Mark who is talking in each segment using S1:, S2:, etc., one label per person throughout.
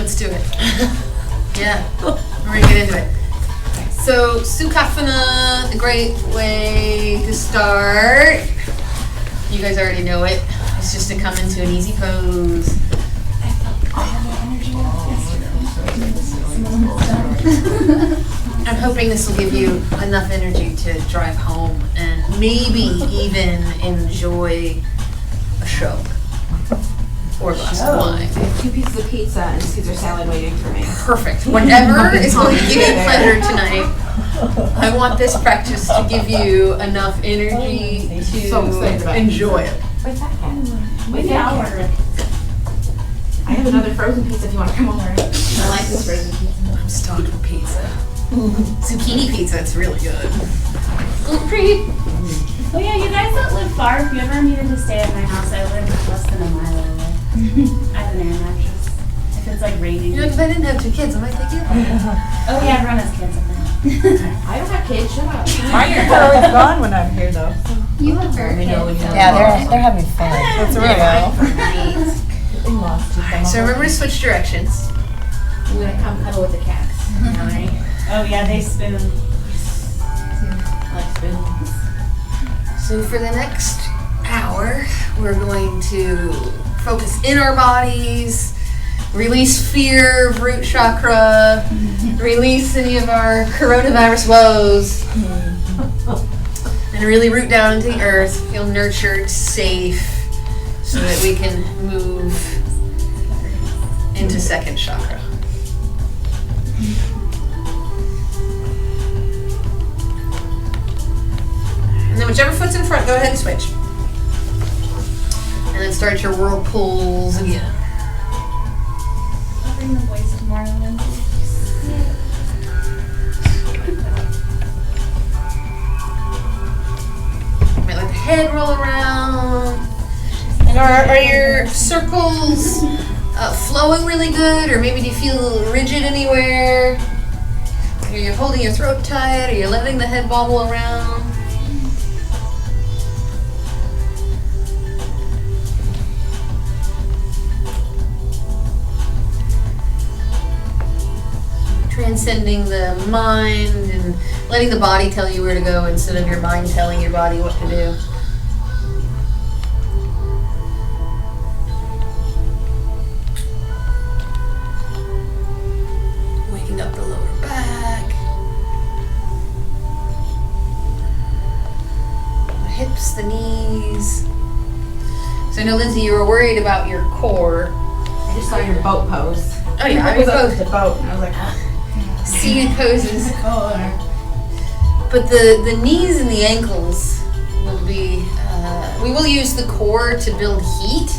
S1: Let's do it. Yeah, we're gonna get into it. So, Sukhasana, a great way to start. You guys already know it. It's just to come into an easy pose. I'm hoping this will give you enough energy to drive home and maybe even enjoy a show or a glass of wine.
S2: I have 2 pieces of pizza and Caesar salad waiting for me.
S1: Perfect. Whatever is going to give you pleasure tonight, I want this practice to give you enough energy to enjoy it.
S2: Wait a second. Wait an hour. I have another frozen pizza if you want to come over. I like this frozen pizza.
S1: I'm stoked with pizza. Zucchini pizza, it's really good. Gluten-free.
S3: Oh yeah, you guys don't live far. If you ever needed to stay at my house, I live less than a mile away. I have an air mattress. If it's like raining.
S1: You know, if I didn't have 2 kids, I might take you.
S3: Oh yeah, everyone has kids.
S2: I don't have kids, shut up.
S4: Mine are always gone when I'm here though.
S3: You have her kids.
S4: Yeah, they're having fun. That's right.
S1: So remember to switch directions.
S2: I'm going to come cuddle with the cats. Alright.
S3: Oh yeah, they spoon.
S2: I like spoons.
S1: So for the next hour, we're going to focus in our bodies, release fear of root chakra, release any of our coronavirus woes, and really root down into the earth, feel nurtured, safe, so that we can move into second chakra. And then whichever foot's in front, go ahead and switch. And then start your whirlpools again.
S3: I'll bring the boys tomorrow then.
S1: Might let the head roll around. And are your circles flowing really good? Or maybe do you feel rigid anywhere? Are you holding your throat tight? Are you letting the head wobble around? Transcending the mind and letting the body tell you where to go instead of your mind telling your body what to do. Waking up the lower back, the hips, the knees. So I know, Lindsay, you were worried about your core.
S2: I just saw your boat pose.
S1: Oh yeah, I mean both.
S2: The boat. And I was like,
S1: Seated poses. But the knees and the ankles will be, we will use the core to build heat,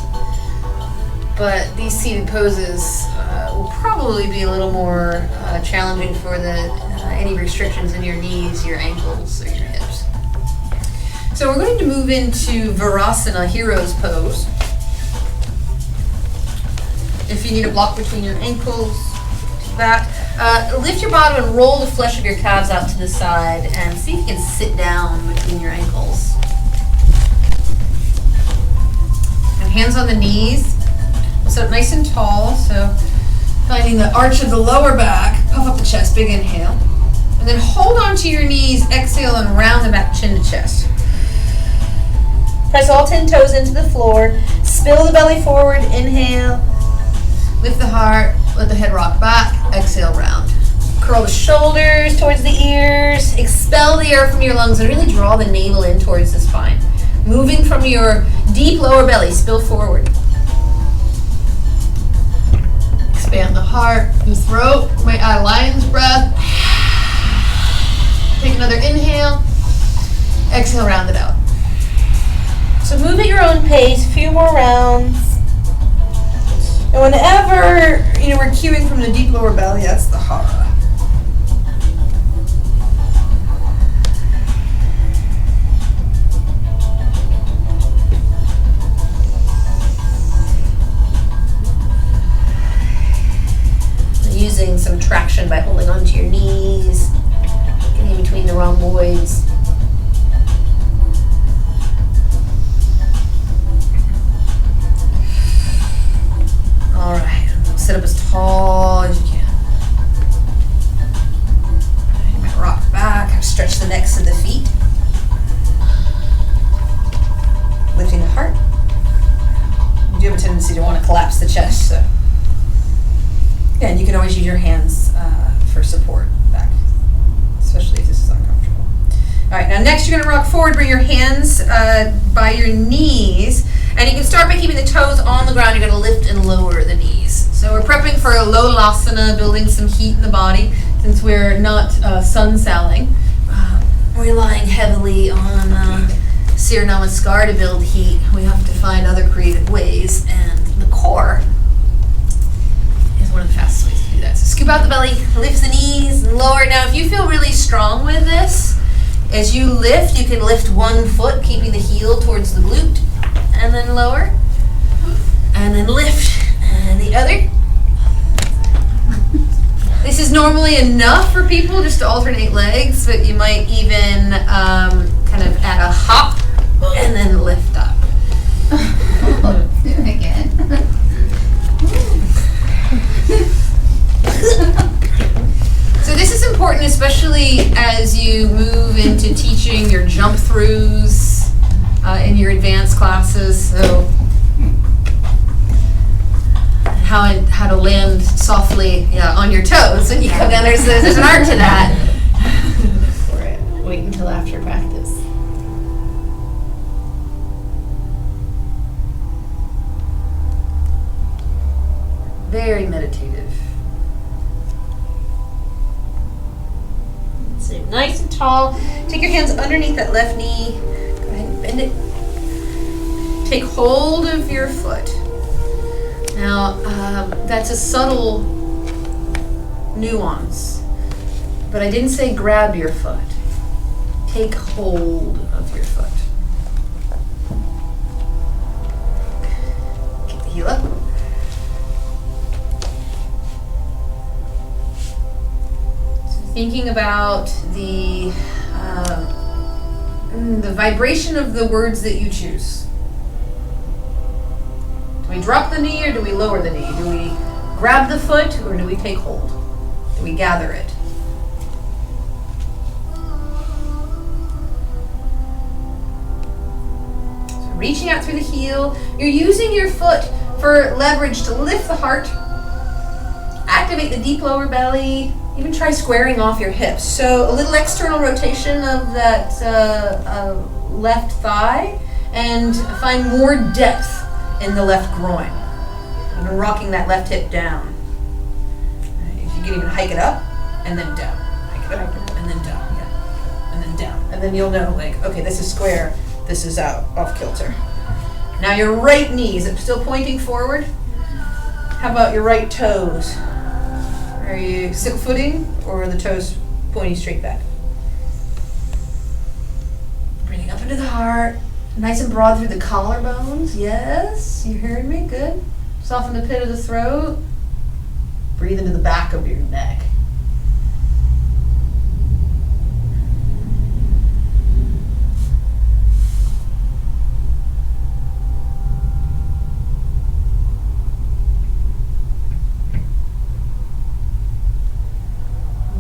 S1: but these seated poses will probably be a little more challenging for any restrictions in your knees, your ankles, or your hips. So we're going to move into Virasana, hero's pose. If you need a block between your ankles, do that. Lift your bottom and roll the flesh of your calves out to the side and see if you can sit down between your ankles. And hands on the knees. Sit up nice and tall, so finding the arch of the lower back, puff up the chest, big inhale. And then hold on to your knees, exhale and round the back, chin to chest. Press all 10 toes into the floor, spill the belly forward, inhale. Lift the heart, let the head rock back, exhale, round. Curl the shoulders towards the ears, expel the air from your lungs, and really draw the navel in towards the spine. Moving from your deep lower belly, spill forward. Expand the heart, the throat. You might add a lion's breath. Take another inhale, exhale, round it out. So move at your own pace, a few more rounds. And whenever, we're cueing from the deep lower belly, that's the hara. Using some traction by holding onto your knees, getting in between the rhomboids. All right, sit up as tall have a tendency to want to collapse the chest. So, yeah, and you can always use your hands for support back, especially if this is uncomfortable. All right, now next you're going to rock forward. Bring your hands by your knees, and you can start by keeping the toes on the ground. You're going to lift and lower the knees. So we're prepping for a low asana, building some heat in the body. Since we're not sun saling, relying heavily on Sir Namaskar to build heat, we have to find other creative ways, and the core is one of the fastest ways to do that. So scoop out the belly, lift the knees, and lower. Now if you feel really strong with this, as you lift, you can lift one foot, keeping the heel towards the glute, and then lower, and then lift, and the other. This is normally enough for people just to alternate legs, but you might even kind of add a hop and then lift up.
S2: Do it again.
S1: So this is important, especially as you move into teaching your jump throughs in your advanced classes. So how to land softly on your toes when you come down. There's an art to that. Wait until after practice. Very meditative. So nice and tall. Take your hands underneath that left knee. Go ahead and bend it. Take hold of your foot. Now, that's a subtle nuance, but I didn't say grab your foot. Take hold of your foot. Kick the heel up. So thinking about the vibration of the words that you choose. Do we drop the knee or do we lower the knee? Do we grab the foot or do we take hold? Do we gather it? So reaching out through the heel. You're using your foot for leverage to lift the heart, activate the deep lower belly, even try squaring off your hips. So a little external rotation of that left thigh, and find more depth in the left groin. And rocking that left hip down. If you can even hike it up and then down. Hike it up and then down. Yeah. And then down. And then you'll know, like, okay, this is square, this is out, off kilter. Now your right knee, is it still pointing forward? How about your right toes? Are you silk footing or are the toes pointing straight back? Bringing up into the heart. Nice and broad through the collarbones. Yes, you hearing me? Good. Soften the pit of the throat. Breathe into the back of your neck.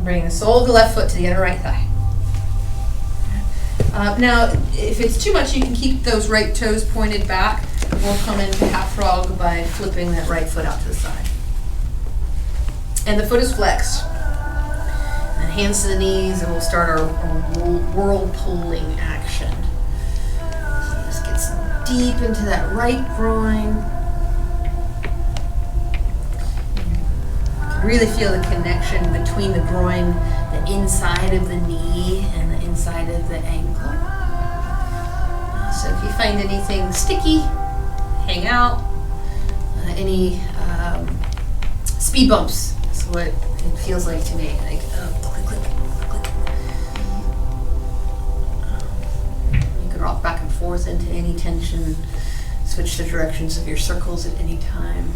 S1: Bring the sole of the left foot to the other right thigh. Now, if it's too much, you can keep those right toes pointed back. We'll come into half frog by flipping that right foot out to the side. And the foot is flexed. And hands to the knees, and we'll start our whirl-pulling action. So this gets deep into that right groin. You can really feel the connection between the groin, the inside of the knee, and the inside of the ankle. So if you find anything sticky, hang out. Any speed bumps, that's what it feels like to me. Like, click, click, click. You can rock back and forth into any tension. Switch the directions of your circles at any time.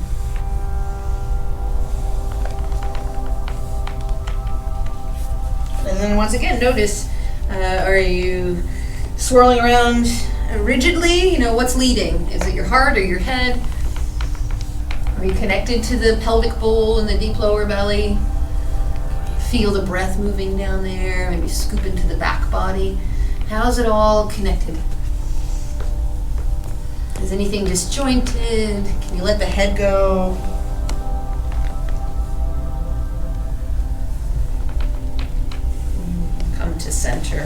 S1: And then once again, notice, are you swirling around rigidly? You know, what's leading? Is it your heart or your head? Are you connected to the pelvic bowl and the deep lower belly? Feel the breath moving down there, maybe scoop into the back body. How's it all connected? Is anything disjointed? Can you let the head go? Come to center.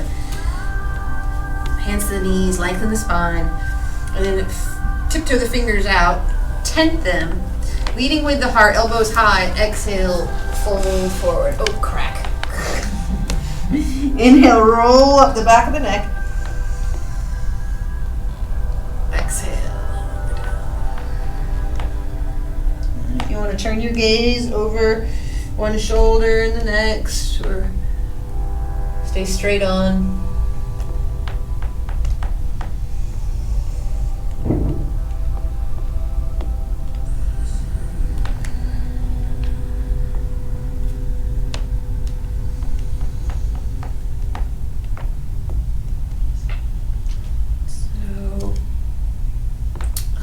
S1: Hands to the knees, lengthen the spine, and then tiptoe the fingers out, tent them, leading with the heart, elbows high, exhale, fold forward. Oh, crack. Inhale, roll up the back of the neck. Exhale. If you want to turn your gaze over one shoulder and the next, or stay straight on.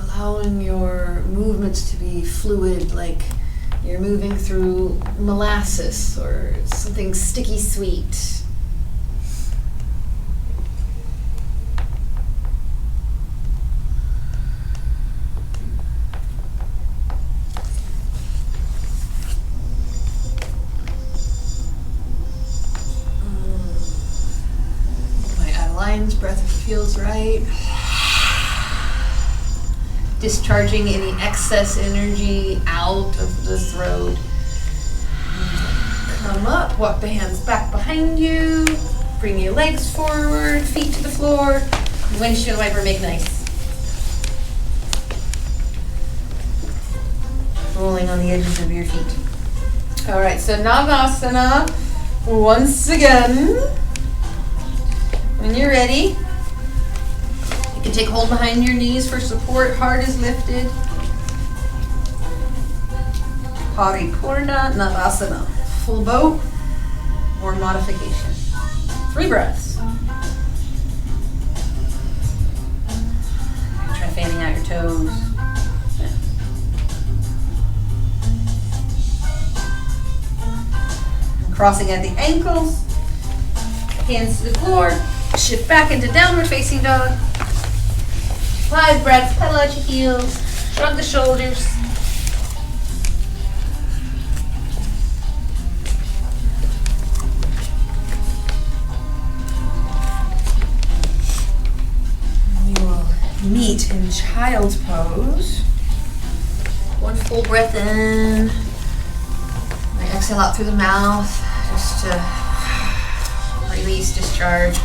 S1: Allowing your movements to be fluid, like you're moving through molasses or something sticky sweet. Might add a lion's breath if it feels right. Discharging any excess energy out of the throat. Come up, walk the hands back behind you. Bring your legs forward, feet to the floor. Windshield wiper, make nice. Rolling on the edges of your feet. All right, so Navasana. Once again, when you're ready, you can take hold behind your knees for support. Heart is lifted. Paripurna Navasana. Full boat or modification. 3 breaths. Try fanning out your toes. Yeah. And crossing at the ankles. Hands to the floor. Shift back into downward facing dog. 5 breaths, pedal out your heels, shrug the shoulders. We will meet in child's pose. 1 full breath in. And exhale out through the mouth, just to release, discharge.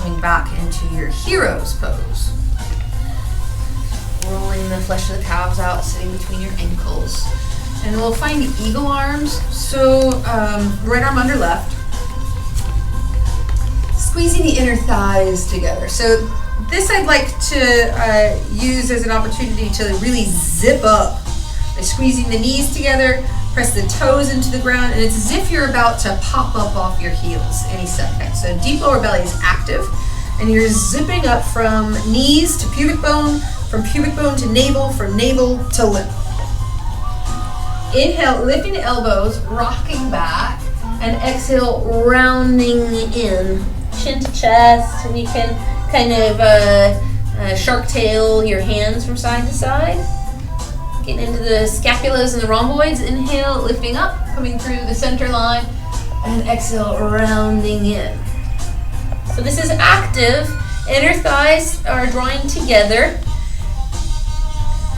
S1: Coming back into your hero's pose. Rolling the flesh of the calves out, sitting between your ankles. And we'll find eagle arms. So right arm under left. Squeezing the inner thighs together. So this I'd like to use as an opportunity to really zip up by squeezing the knees together, press the toes into the ground, and it's as if you're about to pop up off your heels any second. So deep lower belly is active, and you're zipping up from knees to pubic bone, from pubic bone to navel, from navel to lip. Inhale, lifting the elbows, rocking back, and exhale, rounding in, chin to chest, and you can kind of shark tail your hands from side to side. Getting into the scapulas and the rhomboids. Inhale, lifting up, coming through the center line, and exhale, rounding in. So this is active. Inner thighs are drawing together.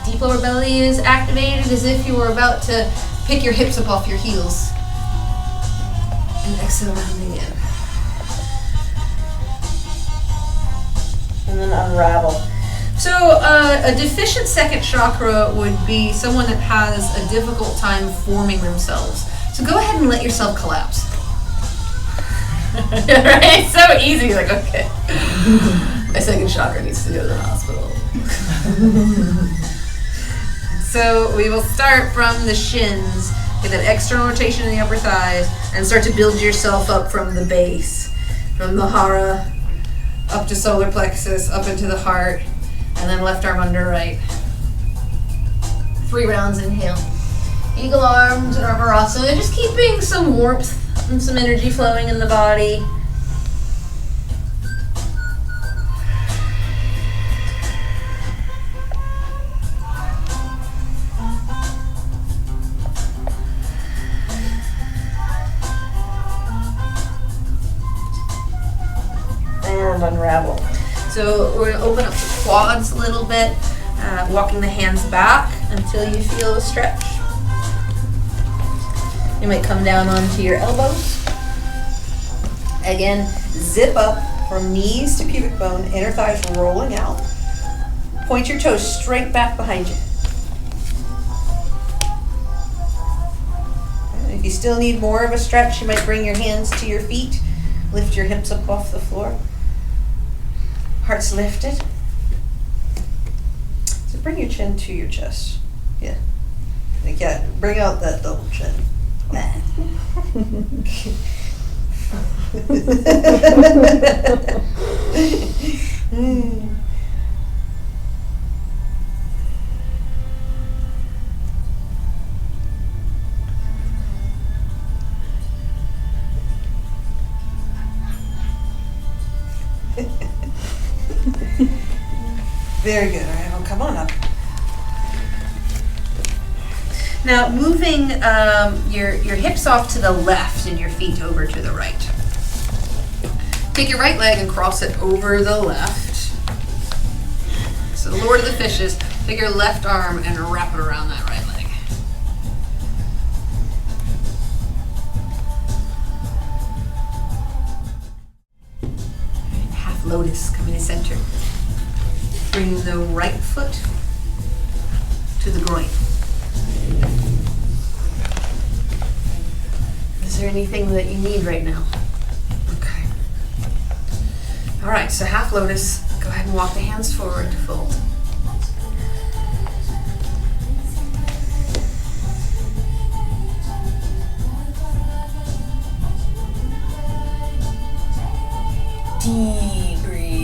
S1: Deep lower belly is activated as if you were about to pick your hips up off your heels. And exhale, rounding in. And then unravel. So a deficient second chakra would be someone that has a difficult time forming themselves. So go ahead and let yourself collapse. Right? It's so easy. Like, okay, my second chakra needs to go to the hospital. So we will start from the shins. Get that external rotation in the upper thighs and start to build yourself up from the base. From the hara up to solar plexus, up into the heart. And then left arm under right. 3 rounds, inhale. Eagle arms and Arvarasana. Just keeping some warmth and some energy flowing in the body. quads a little bit, walking the hands back until you feel a stretch. You might come down onto your elbows. Again, zip up from knees to pubic bone, inner thighs rolling out. Point your toes straight back behind you. And if you still need more of a stretch, you might bring your hands to your feet. Lift your hips up off the floor. Heart's lifted. So bring your chin to your chest. Yeah. Yeah, bring out that double chin. Very good. All right, well, come on up. Now, moving your hips off to the left and your feet over to the right. Take your right leg and cross it over the left. So, Lord of the Fishes, take your left arm and wrap it around that right leg. Half lotus, coming to center. Bring the right foot to the groin. Is there anything that you need right now? Okay. All right, so half lotus. Go ahead and walk the hands forward to fold. Deep breathing.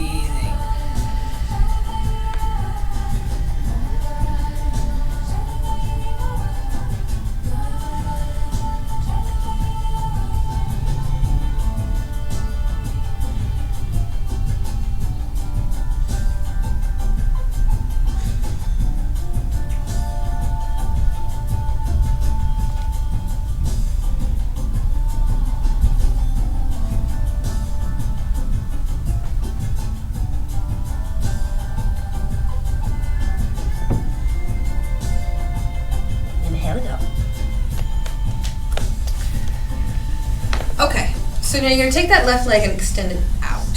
S1: So now you're going to take that left leg and extend it out.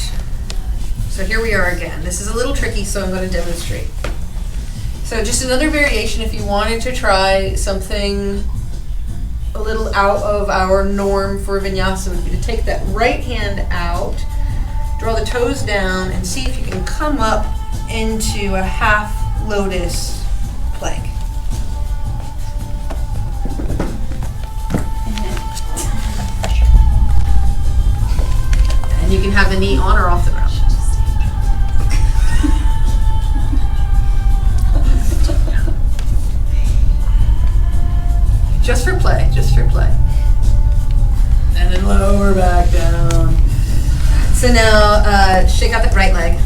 S1: So here we are again. This is a little tricky, so I'm going to demonstrate. So just another variation if you wanted to try something a little out of our norm for vinyasa would be to take that right hand out, draw the toes down, and see if you can come up into a half lotus plank. And you can have the knee on or off the ground. Just for play, just for play. And then lower back down. So now shake out the right leg.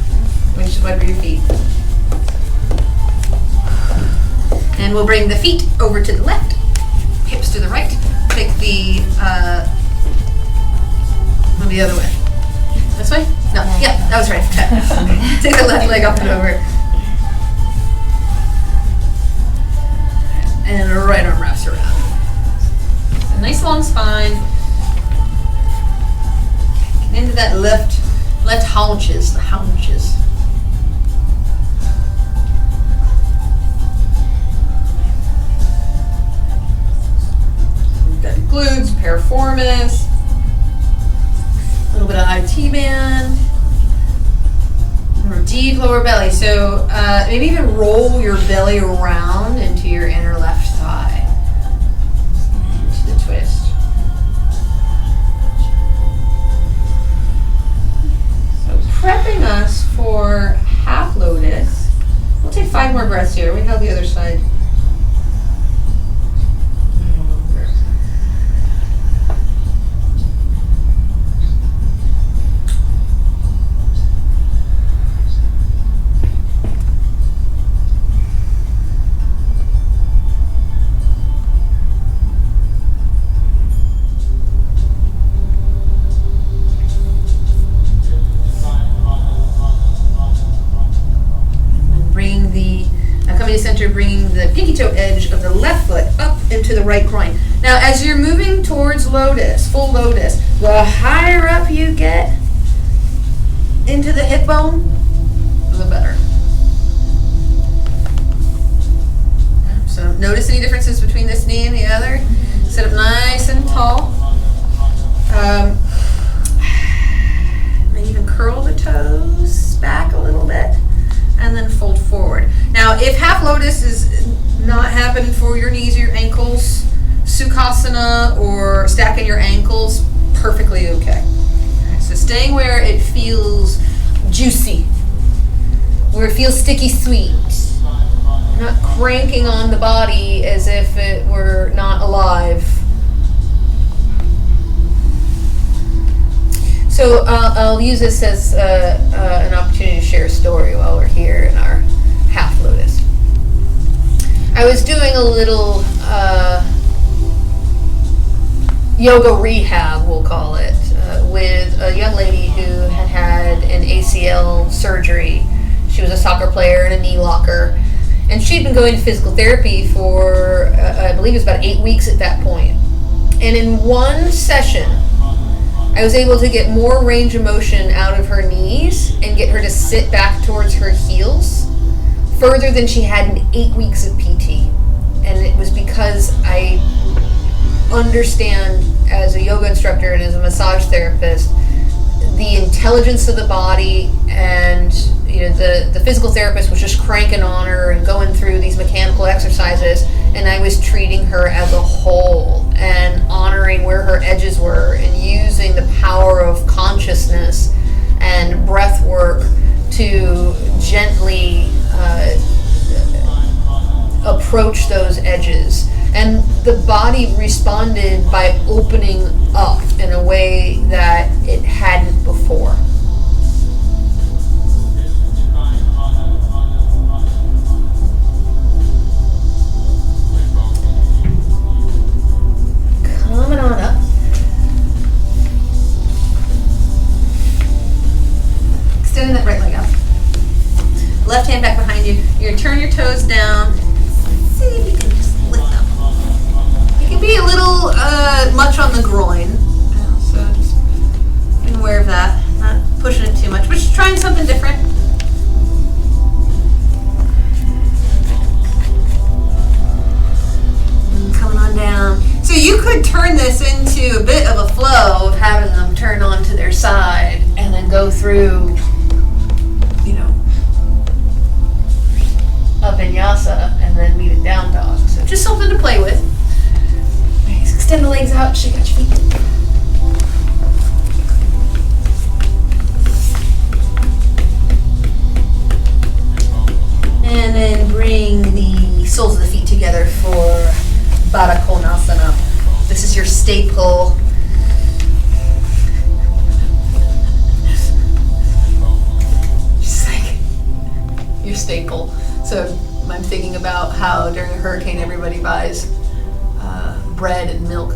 S1: Windshield wiper your feet. And we'll bring the feet over to the left, hips to the right. Take the other way. This way? No, yeah, that was right. Take the left leg up and over. And right arm wraps around. A nice long spine. Get into that left haunches, the haunches. We've got glutes, piriformis, a little bit of IT band, deep lower belly. So maybe even roll your belly around into your inner left thigh. Into the twist. So prepping us for half lotus. We'll take 5 more breaths here. We held the other side. coming to center, bringing the pinky toe edge of the left foot up into the right groin. Now, as you're moving towards lotus, full lotus, the higher up you get into the hip bone, the better. So notice any differences between this knee and the other. Sit up nice and tall. Maybe even curl the toes back a little bit and then fold forward. Now, if half lotus is not happening for your knees or your ankles, Sukhasana or stacking your ankles, perfectly okay. So staying where it feels juicy, where it feels sticky sweet. Not cranking on the body as if it were not alive. So I'll use this as an opportunity to share a story while we're here in our half lotus. I was doing a little yoga rehab, we'll call it, with a young lady who had an ACL surgery. She was a soccer player and a knee locker. And she'd been going to physical therapy for, I believe it was about 8 weeks at that point. And in one session, I was able to get more range of motion out of her knees and get her to sit back towards her heels further than she had in 8 weeks of PT. And it was because I understand as a yoga instructor and as a massage therapist the intelligence of the body, and the physical therapist was just cranking on her and going through these mechanical exercises, and I was treating her as a whole and honoring where her edges were and using the power of consciousness and breath work to gently approach those edges. And the body responded by opening up in a way that it hadn't before. Coming on up. Extending that right leg up. Left hand back behind you. You're going to turn your toes down. See if you can just lift them. It can be a little much on the groin, so just be aware of that. Not pushing it too much, but just trying something different. And coming on down. So you could turn this into a bit of a flow of having them turn onto their side and then go through, a vinyasa and then meet a down dog. So just something to play with. Nice. Extend the legs out, shake out your feet. And then bring the soles of the feet together for Baddha Konasana. This is your staple. Just like your staple. So I'm thinking about how during a hurricane everybody buys bread and milk.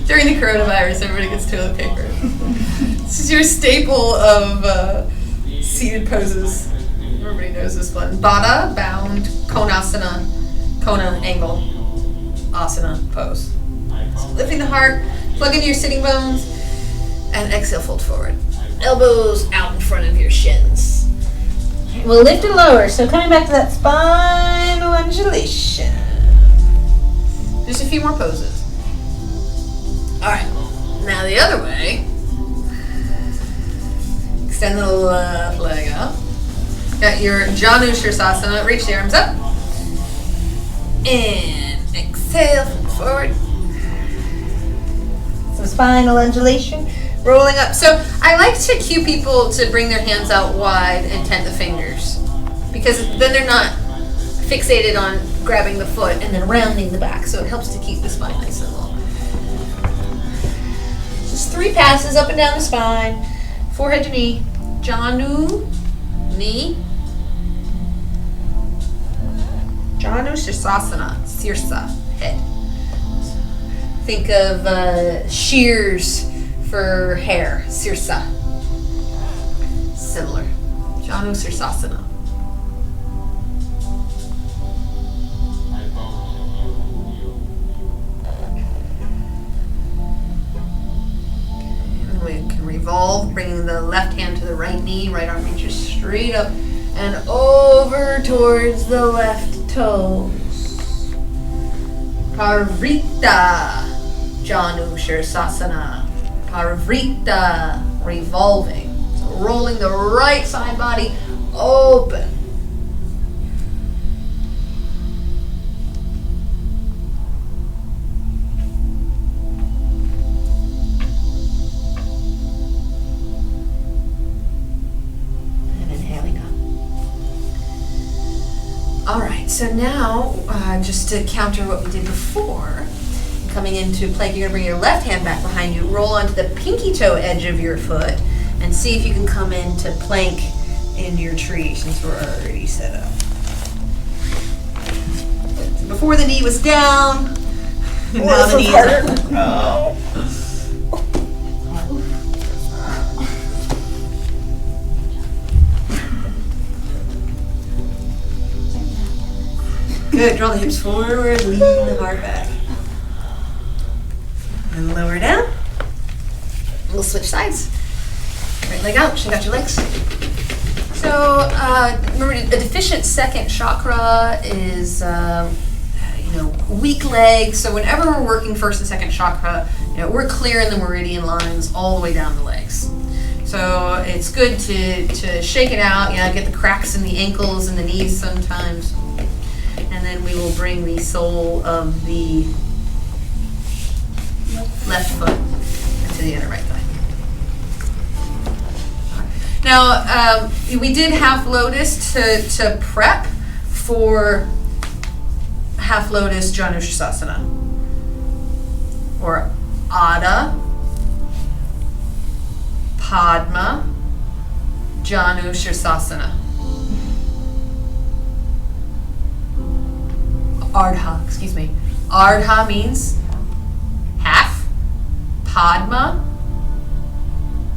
S1: During the coronavirus, everybody gets toilet paper. This is your staple of seated poses. Everybody knows this one. Baddha, bound, Konasana, Kona, angle, asana, pose. So lifting the heart, plug into your sitting bones, and exhale, fold forward. Elbows out in front of your shins. We'll lift and lower. So coming back to that spinal undulation. Just a few more poses. All right. Now the other way. Extend the left leg up. Got your Janu Shirsasana. Reach the arms up. And exhale, fold forward. Some spinal undulation. Rolling up. So I like to cue people to bring their hands out wide and tent the fingers, because then they're not fixated on grabbing the foot and then rounding the back. So it helps to keep the spine nice and long. Just 3 passes up and down the spine, forehead to knee, Janu, knee, Janu Shirsasana, Sirsa, head. Think of shears for hair, Sirsa. Similar. Janu Sirsasana. And we can revolve, bringing the left hand to the right knee, right arm reaches straight up and over towards the left toes. Parvrita Janu Sirsasana. Parvrita, revolving. So rolling the right side body open. And inhaling up. All right, so now just to counter what we did before, coming into plank, you're gonna bring your left hand back behind you, roll onto the pinky toe edge of your foot, and see if you can come into plank in your tree since we're already set up. So before the knee was down, now the knee is up. Oh. Good, draw the hips forward, lean the heart back. And lower down. We'll switch sides. Right leg out, shake out your legs. So remember, a deficient second chakra is weak legs. So whenever we're working first and second chakra, we're clearing the meridian lines all the way down the legs. So it's good to shake it out. Get the cracks in the ankles and the knees sometimes. And then we will bring the sole of the left foot to the inner right thigh. Now, we did half lotus to prep for half lotus Janu Sirsasana, or Adha, Padma, Janu Sirsasana. Ardha means half. Padma,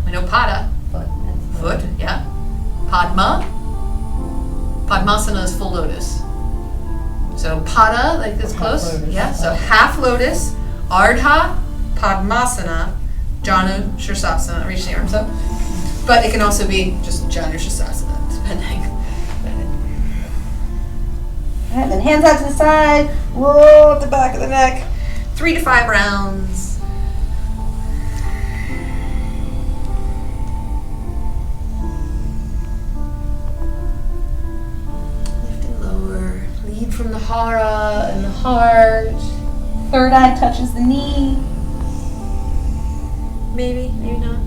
S1: we know pada, foot, yeah. Padma, Padmasana is full lotus. So pada, like this close, yeah. So half lotus, Ardha, Padmasana, Janu Sirsasana, reach the arms up. But it can also be just Janu Sirsasana, depending. All right, then hands out to the side, roll up the back of the neck, 3 to 5 rounds. Lift and lower, lead from the hara and the heart. Third eye touches the knee. Maybe, maybe not.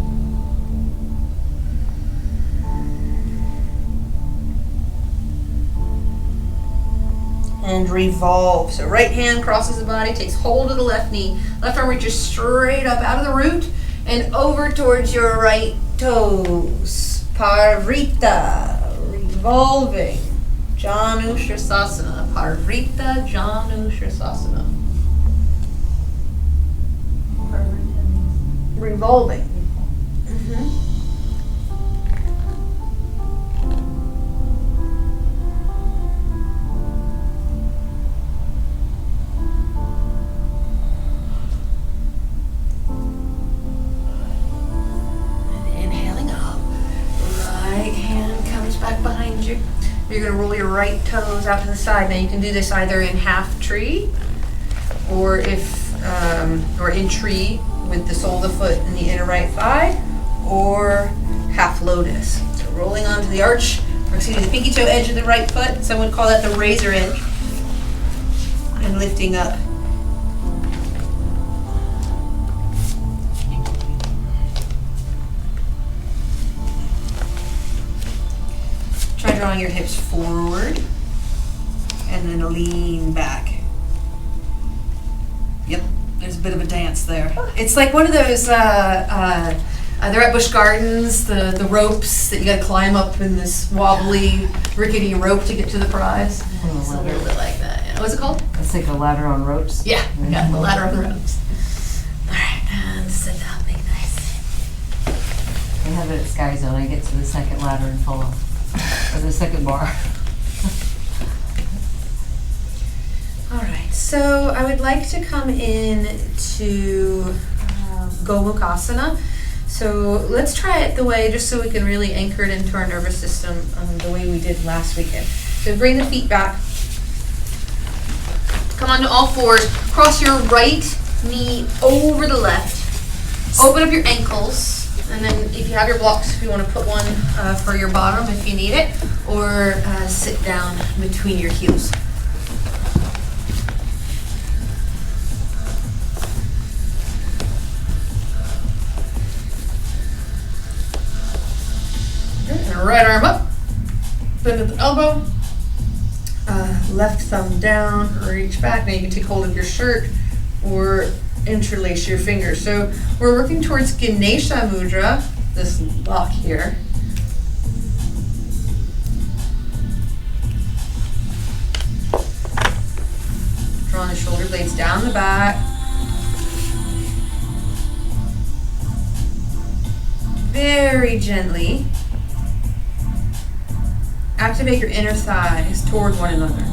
S1: And revolve. So right hand crosses the body, takes hold of the left knee. Left arm reaches straight up out of the root and over towards your right toes. Parvrita, revolving. Janu Sirsasana. Parvrita, Janu Sirsasana. Revolving. You're going to roll your right toes out to the side. Now you can do this either in half tree or in tree with the sole of the foot in the inner right thigh, or half lotus. So rolling onto the arch, or the pinky toe edge of the right foot. Some would call that the razor edge. And lifting up. Try drawing your hips forward and then lean back. Yep, there's a bit of a dance there. It's like one of those, they're at Busch Gardens, the ropes that you gotta climb up in this wobbly, rickety rope to get to the prize. It's a little bit like that. Yeah. What's it called?
S4: It's like a ladder on ropes.
S1: Yeah, the ladder on the ropes. All right, and sit down, make nice.
S4: I have it at Sky Zone. I get to the second ladder and fall off.
S5: or the second bar.
S1: All right, so I would like to come in to Gomukasana. So let's try it the way, just so we can really anchor it into our nervous system the way we did last weekend. So bring the feet back. Come onto all fours. Cross your right knee over the left. Open up your ankles. And then if you have your blocks, if you want to put one for your bottom if you need it, or sit down between your heels. And right arm up, bend at the elbow, left thumb down, reach back. Now you can take hold of your shirt or interlace your fingers. So we're working towards Ganesha Mudra, this lock here. Drawing the shoulder blades down the back. Very gently activate your inner thighs toward one another.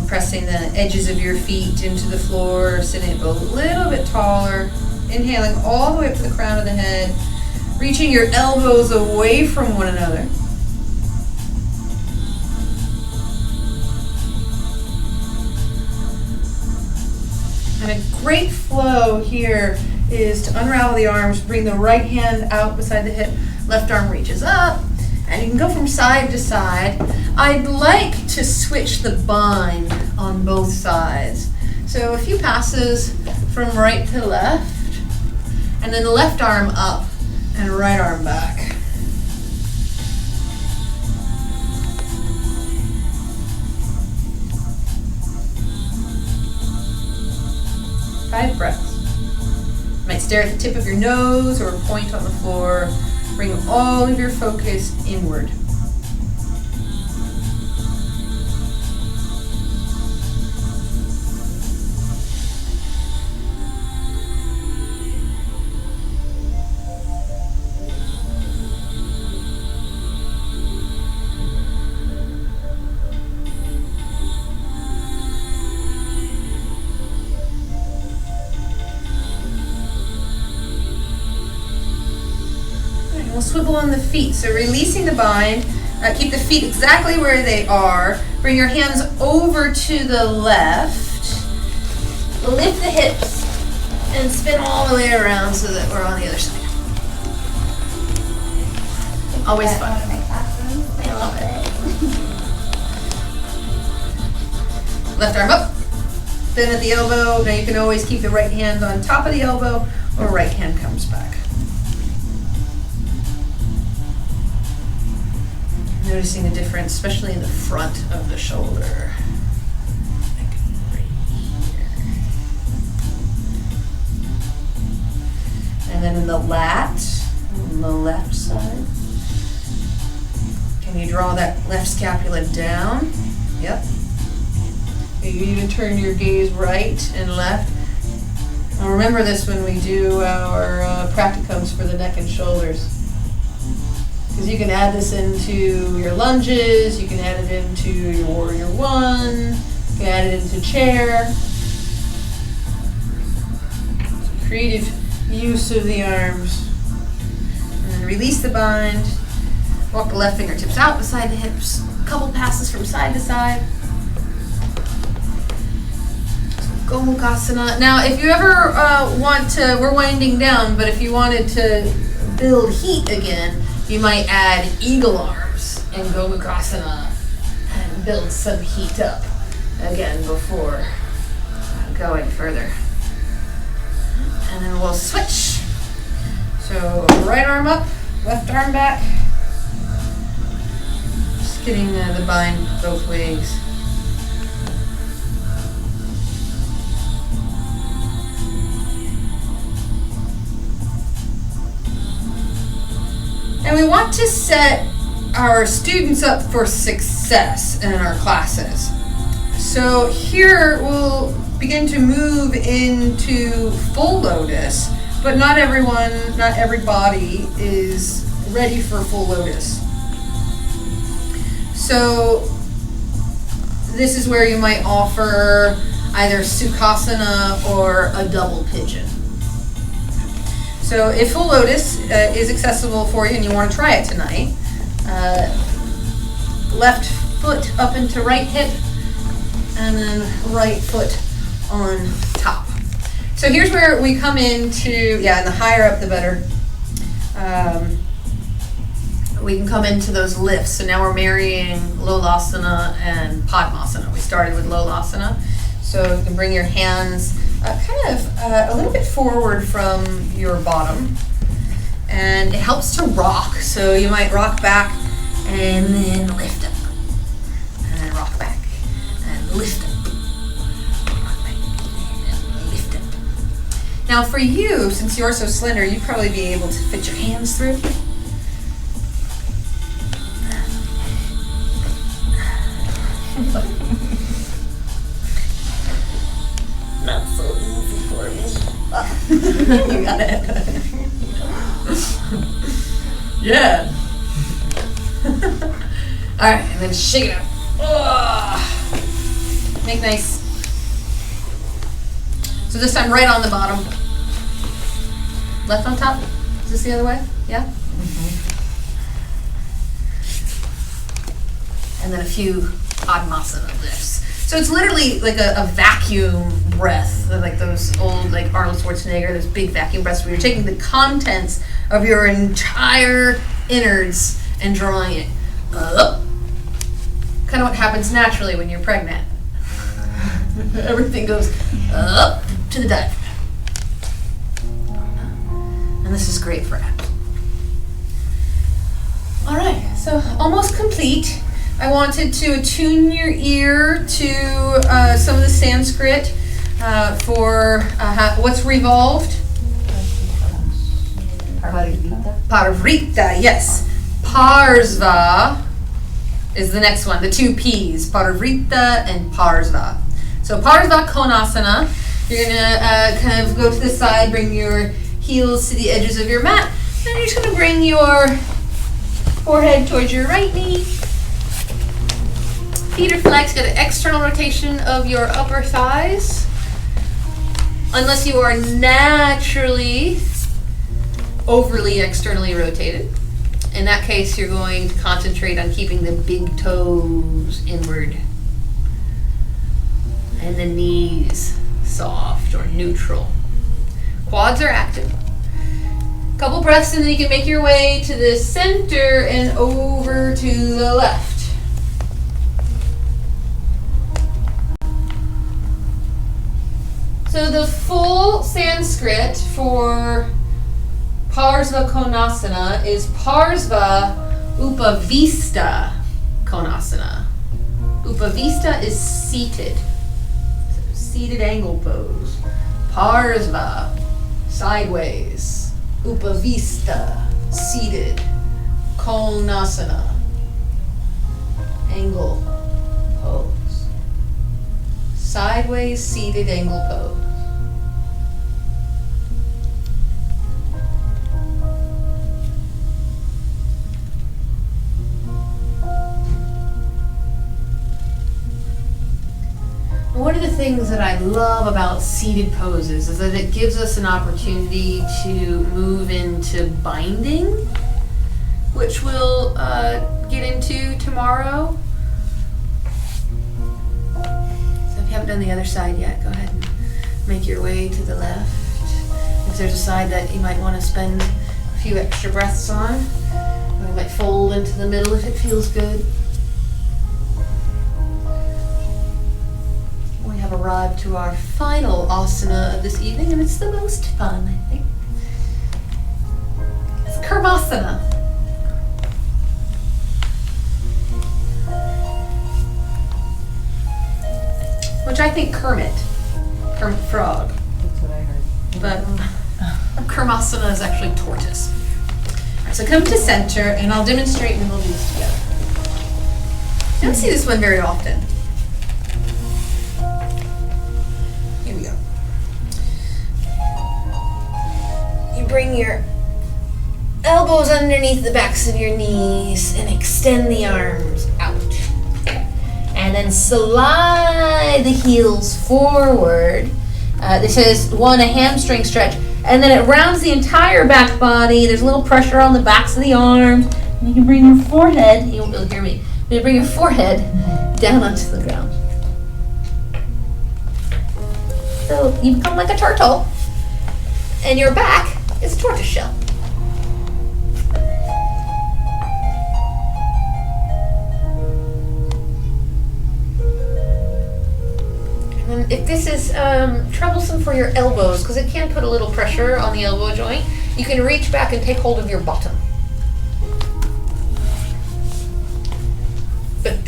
S1: Pressing the edges of your feet into the floor, sitting up a little bit taller. Inhaling all the way up to the crown of the head, reaching your elbows away from one another. And a great flow here is to unravel the arms, bring the right hand out beside the hip, left arm reaches up, and you can go from side to side. I'd like to switch the bind on both sides. So a few passes from right to left, and then the left arm up and right arm back. Five breaths. You might stare at the tip of your nose or point on the floor. Bring all of your focus inward. We'll swivel on the feet. So releasing the bind, keep the feet exactly where they are. Bring your hands over to the left. Lift the hips and spin all the way around so that we're on the other side. Always fun.
S2: I love it.
S1: Left arm up. Bend at the elbow. Now you can always keep the right hand on top of the elbow or right hand comes back. Noticing the difference, especially in the front of the shoulder. Like right here. And then in the lat, on the left side. Can you draw that left scapula down? Yep. You even turn your gaze right and left. Now remember this when we do our practicums for the neck and shoulders. Because you can add this into your lunges, you can add it into your warrior one, you can add it into chair. So creative use of the arms. And then release the bind. Walk the left fingertips out beside the hips. A couple passes from side to side. Gomukasana. Now, if you ever want to, we're winding down, but if you wanted to build heat again, you might add eagle arms in Gomukasana and build some heat up again before going further. And then we'll switch. So right arm up, left arm back. Just getting the bind both ways. And we want to set our students up for success in our classes. So here we'll begin to move into full lotus, but not everybody is ready for full lotus. So this is where you might offer either Sukhasana or a double pigeon. So if full lotus is accessible for you and you want to try it tonight, left foot up into right hip and then right foot on top. So here's where we come into, and the higher up the better. We can come into those lifts. So now we're marrying Lolasana and Padmasana. We started with Lolasana. So you can bring your hands a little bit forward from your bottom. And it helps to rock. So you might rock back and then lift up. And then rock back and lift up. Rock back and lift up. Now for you, since you're so slender, you'd probably be able to fit your hands through. Not so easy for me. You got it. Yeah. All right, and then shake it up. Make nice. So this time right on the bottom. Left on top. Is this the other way? Yeah? And then a few Padmasana lifts. So it's literally like a vacuum breath, like those old, like Arnold Schwarzenegger, those big vacuum breaths where you're taking the contents of your entire innards and drawing it up. Kind of what happens naturally when you're pregnant. Everything goes up to the diaphragm. And this is great for abs. All right, so almost complete. I wanted to attune your ear to some of the Sanskrit for what's revolved. Parivrita, yes. Parsva is the next one, the two P's, Parivrita and Parsva. So Parsva Konasana, you're gonna kind of go to the side, bring your heels to the edges of your mat, and you're just gonna bring your forehead towards your right knee. Feet are flexed, get an external rotation of your upper thighs. Unless you are naturally overly externally rotated. In that case, you're going to concentrate on keeping the big toes inward and the knees soft or neutral. Quads are active. Couple breaths and then you can make your way to the center and over to the left. So the full Sanskrit for Parsva Konasana is Parsva Upavista Konasana. Upavista is seated. So seated angle pose. Parsva, sideways. Upavista, seated. Konasana, angle pose. Sideways, seated angle pose. One of the things that I love about seated poses is that it gives us an opportunity to move into binding, which we'll get into tomorrow. So if you haven't done the other side yet, go ahead and make your way to the left. If there's a side that you might want to spend a few extra breaths on, or you might fold into the middle if it feels good. Have arrived to our final asana of this evening, and it's the most fun, I think. It's Karmasana. Which I think Kermit Frog.
S4: That's what I heard.
S1: But Karmasana is actually tortoise. All right, so come to center, and I'll demonstrate and we'll do this together. don't see this one very often. Here we go. You bring your elbows underneath the backs of your knees and extend the arms out. And then slide the heels forward. This is a hamstring stretch. And then it rounds the entire back body. There's a little pressure on the backs of the arms. And you can bring your forehead, you'll hear me, you bring your forehead down onto the ground. So you become like a turtle. And your back is a tortoise shell. And if this is troublesome for your elbows, because it can put a little pressure on the elbow joint, you can reach back and take hold of your bottom. But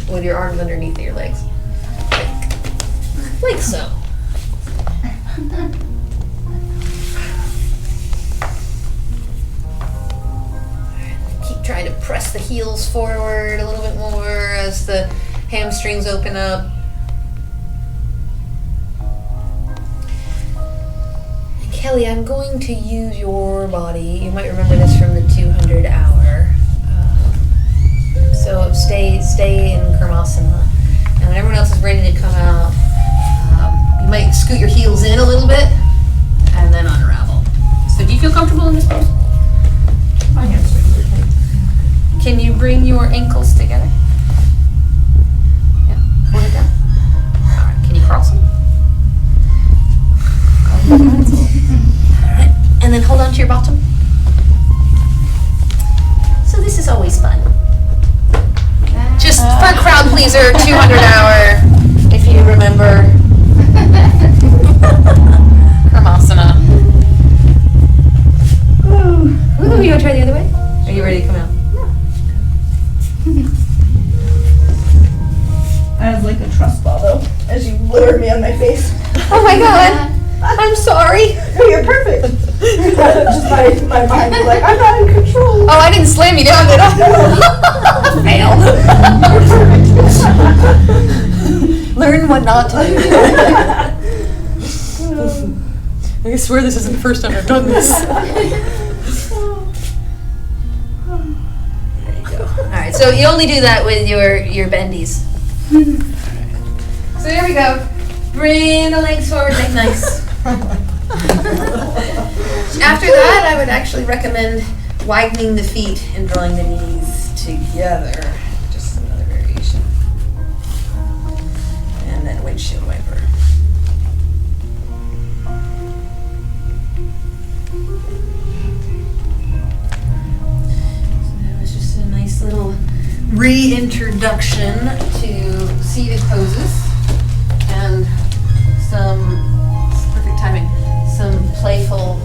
S1: with your arms underneath your legs. Like so. Keep trying to press the heels forward a little bit more as the hamstrings open up. Kelly, I'm going to use your body. You might remember this from the 200 hour. So stay in Karmasana. And when everyone else is ready to come out, you might scoot your heels in a little bit and then unravel. So do you feel comfortable in this pose?
S2: My hamstrings are tight.
S1: Can you bring your ankles together? Yeah, hold it down. All right, can you cross them? All right, and then hold on to your bottom. So this is always fun. Just fun crowd pleaser, 200 hour, if you remember. Karmasana. Ooh, you want to try the other way? Are you ready to come out?
S4: I was like a trust ball though, as you lowered me on my face.
S1: Oh my god. I'm sorry.
S4: No, you're perfect. Just my mind was like, I'm not in control.
S1: Oh, I didn't slam you down, did I? Fail. Learn what not to do. I swear this isn't the first time I've done this. There you go. Alright, so you only do that with your bendies. So there we go. Bring the legs forward, make nice. After that, I would actually recommend widening the feet and drawing the knees together. Just another variation. And then windshield wiper. So that was just a nice little reintroduction to seated poses and perfect timing, some playful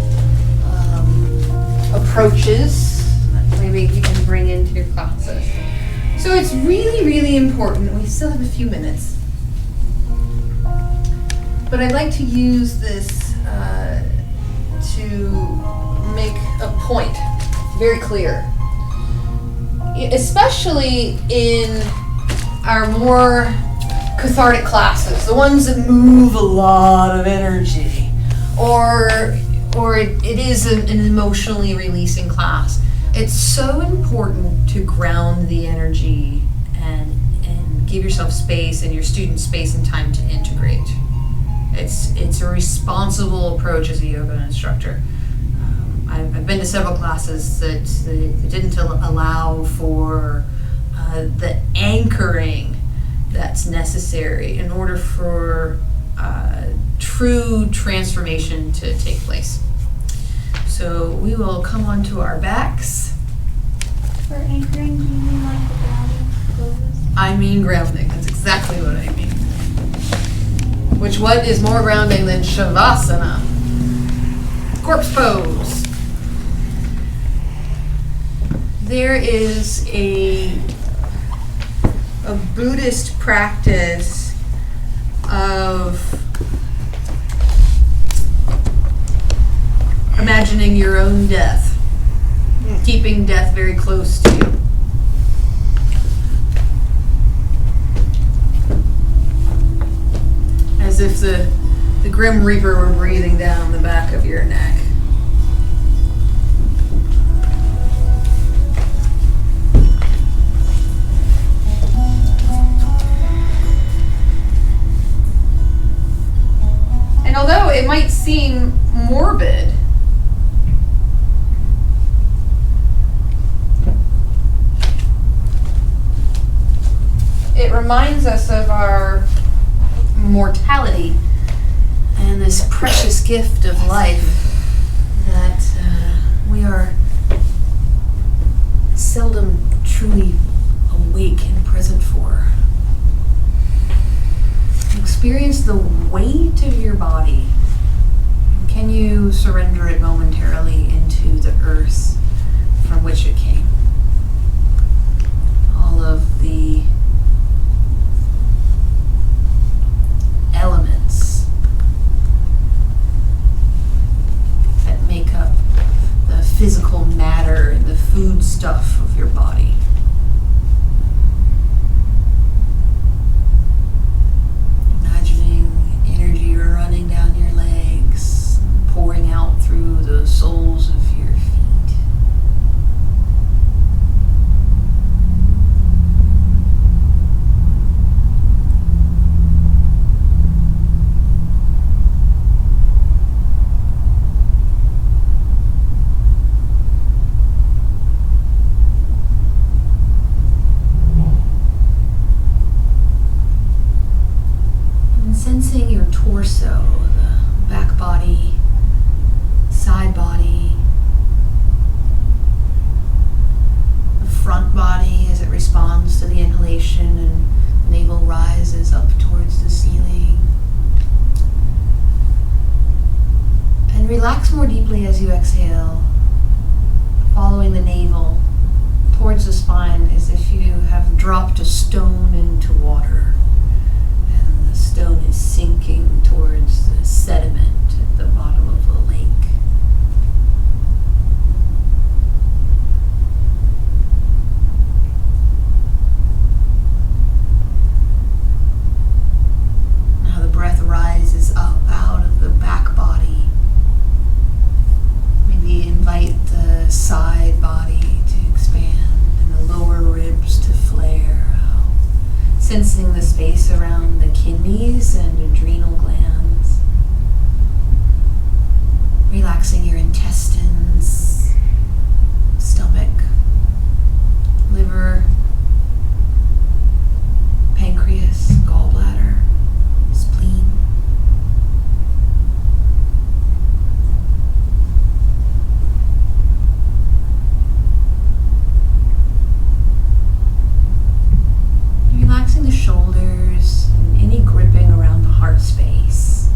S1: approaches that maybe you can bring into your classes. So it's really, really important. We still have a few minutes. But I'd like to use this to make a point very clear. Especially in our more cathartic classes, the ones that move a lot of energy, or it is an emotionally releasing class. It's so important to ground the energy and give yourself space and your students space and time to integrate. It's a responsible approach as a yoga instructor. I've been to several classes that didn't allow for the anchoring that's necessary in order for true transformation to take place. So we will come onto our backs.
S3: For anchoring, do you mean like the grounding poses?
S1: I mean grounding. That's exactly what I mean. Which what is more grounding than Shavasana? Corpse pose. There is a Buddhist practice of imagining your own death, keeping death very close to you. if the Grim Reaper were breathing down the back of your neck. And although it might seem morbid, it reminds us of our mortality and this precious gift of life that we are seldom truly awake and present for. Experience the weight of your body. Can you surrender it momentarily into the earth from which it came? All of the elements that make up the physical matter and the food stuff of your body. Energy running down your legs, pouring out through the soles of your feet. Sensing your torso, the back body, side body, the front body as it responds to the inhalation and navel rises up towards the ceiling. And relax more deeply as you exhale, following the navel towards the spine as if you have dropped a stone into water. Stone is sinking towards the sediment at the bottom of the lake. Now the breath rises up out of the back body. Maybe invite the side body to expand and the lower ribs to flare out. Sensing the space around the kidneys and adrenal glands. Relaxing your intestines, stomach, liver, pancreas, gallbladder, spleen. Relaxing the shoulders and any gripping around the heart space.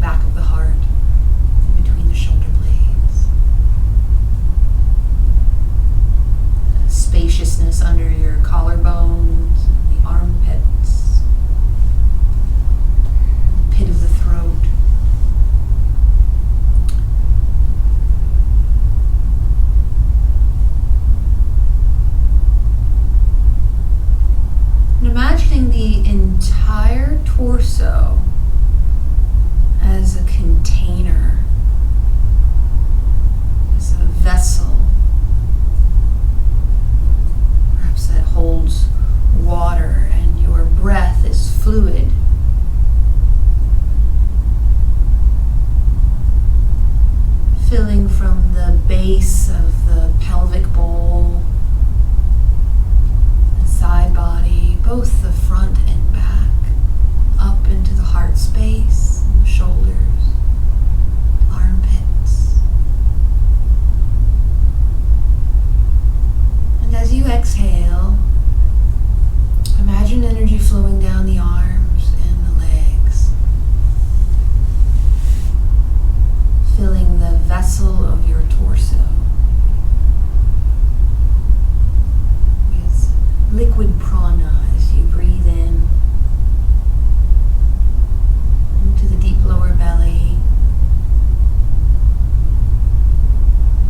S1: Back of the heart, in between the shoulder blades. The spaciousness under your collarbones, and the armpits, the pit of the throat. Imagining the entire torso as a container, as a vessel, perhaps that holds water and your breath is fluid. Filling from the base of the pelvic bowl, the side body, both the front and back, up into the heart space, and the shoulders, armpits. And as you exhale, imagine energy flowing down the arms and the legs, filling the vessel of your torso with liquid prana as you breathe in into the deep lower belly,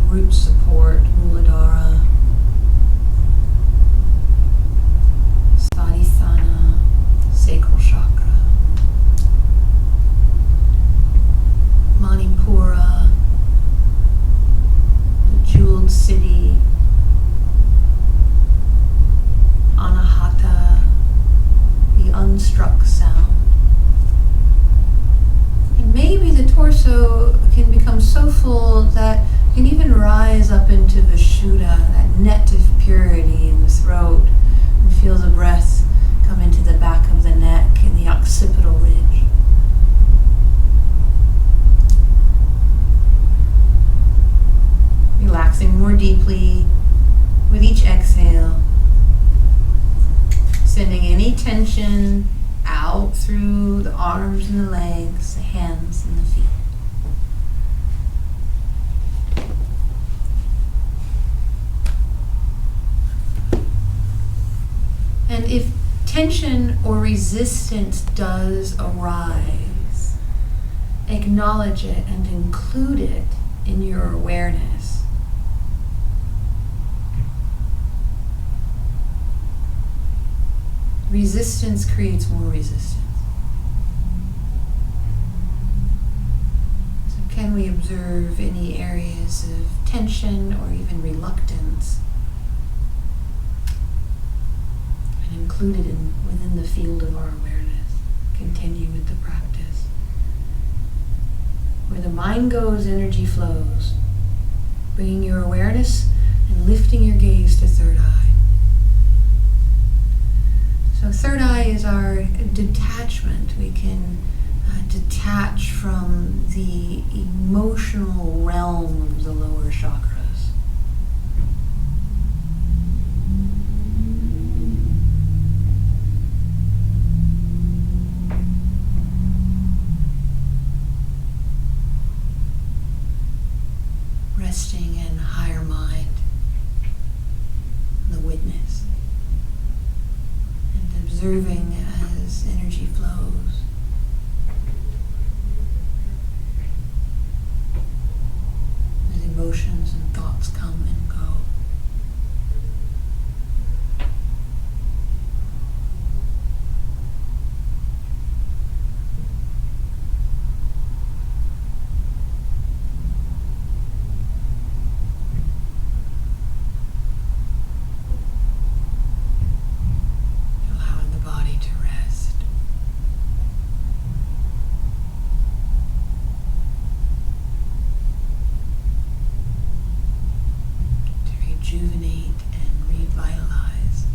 S1: root support, Muladhara, Shuddha, that net of purity in the throat, and feel the breath come into the back of the neck and the occipital ridge. Relaxing more deeply with each exhale, sending any tension out through the arms and the legs, the hands and the feet. And if tension or resistance does arise, acknowledge it and include it in your awareness. Resistance creates more resistance. So can we observe any areas of tension or even reluctance and include it within the field of our awareness? Continue with the practice. Where the mind goes, energy flows. Bringing your awareness and lifting your gaze to third eye. So third eye is our detachment. We can detach from the emotional realm of the lower chakras. Resting in higher mind, the witness. Observing as energy flows. As emotions and thoughts come and go. Rejuvenate and revitalize.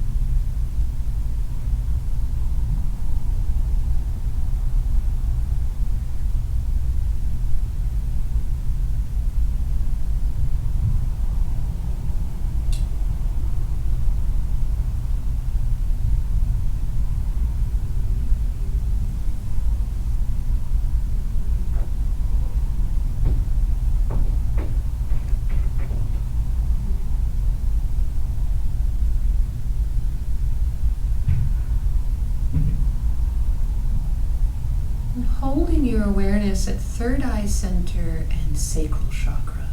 S1: Holding your awareness at third eye center and sacral chakra.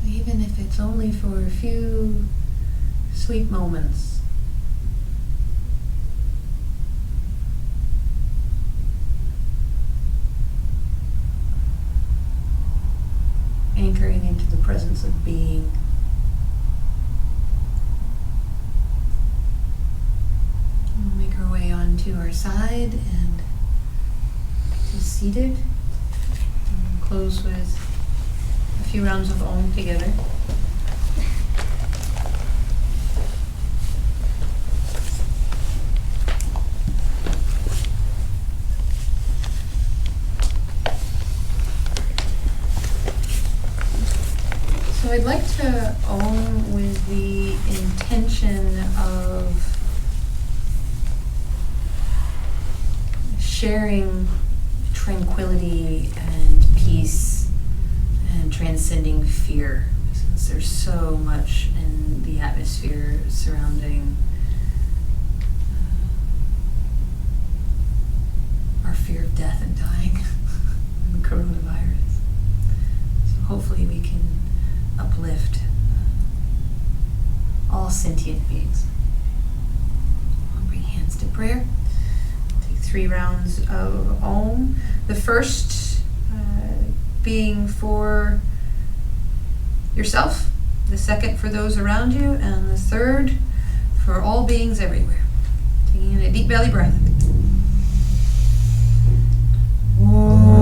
S1: Even if it's only for a few sweet moments. Anchoring into the presence of being. We'll make our way onto our side and just seated. And we'll close with a few rounds of Om together. So I'd like to Om with the intention sharing tranquility and peace and transcending fear, since there's so much in the atmosphere surrounding our fear of death and dying and coronavirus. So hopefully we can uplift all sentient beings. I'll bring hands to prayer. Take 3 rounds of Om. The first being for yourself, the second for those around you, and the third for all beings everywhere. Taking in a deep belly breath. Om.